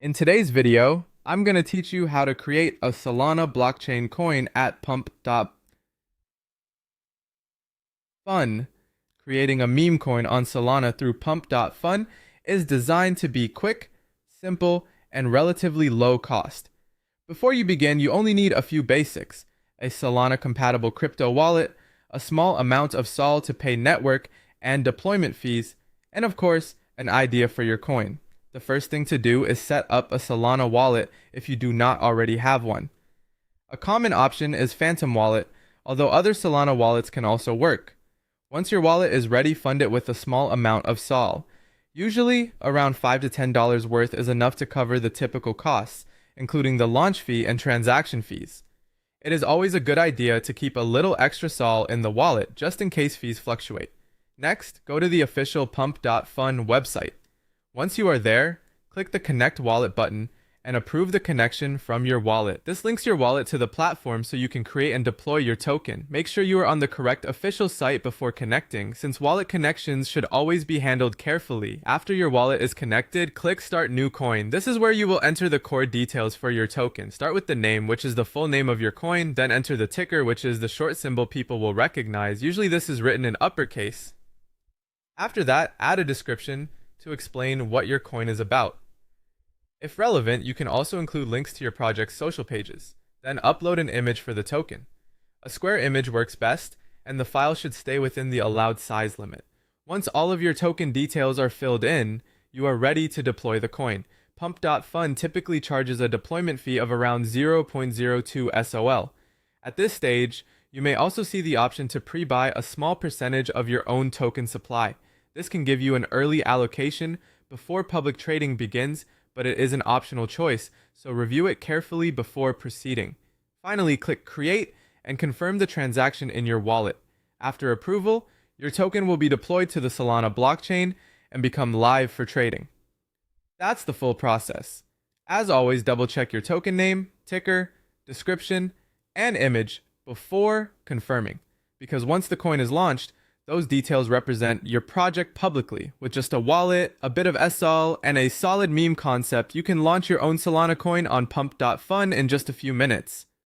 In today's video, I'm going to teach you how to create a Solana blockchain coin at Pump.fun. Creating a meme coin on Solana through Pump.fun is designed to be quick, simple, and relatively low cost. Before you begin, you only need a few basics: a Solana-compatible crypto wallet, a small amount of SOL to pay network and deployment fees, and of course, an idea for your coin. The first thing to do is set up a Solana wallet if you do not already have one. A common option is Phantom Wallet, although other Solana wallets can also work. Once your wallet is ready, fund it with a small amount of SOL. Usually, around $5 to $10 worth is enough to cover the typical costs, including the launch fee and transaction fees. It is always a good idea to keep a little extra SOL in the wallet just in case fees fluctuate. Next, go to the official Pump.fun website. Once you are there, click the Connect Wallet button and approve the connection from your wallet. This links your wallet to the platform so you can create and deploy your token. Make sure you are on the correct official site before connecting, since wallet connections should always be handled carefully. After your wallet is connected, click Start New Coin. This is where you will enter the core details for your token. Start with the name, which is the full name of your coin, then enter the ticker, which is the short symbol people will recognize. Usually this is written in uppercase. After that, add a description to explain what your coin is about. If relevant, you can also include links to your project's social pages. Then upload an image for the token. A square image works best, and the file should stay within the allowed size limit. Once all of your token details are filled in, you are ready to deploy the coin. Pump.fun typically charges a deployment fee of around 0.02 SOL. At this stage, you may also see the option to pre-buy a small percentage of your own token supply. This can give you an early allocation before public trading begins, but it is an optional choice, so review it carefully before proceeding. Finally, click Create and confirm the transaction in your wallet. After approval, your token will be deployed to the Solana blockchain and become live for trading. That's the full process. As always, double check your token name, ticker, description, and image before confirming, because once the coin is launched, those details represent your project publicly. With just a wallet, a bit of SL, and a solid meme concept, you can launch your own Solana coin on Pump.fun in just a few minutes.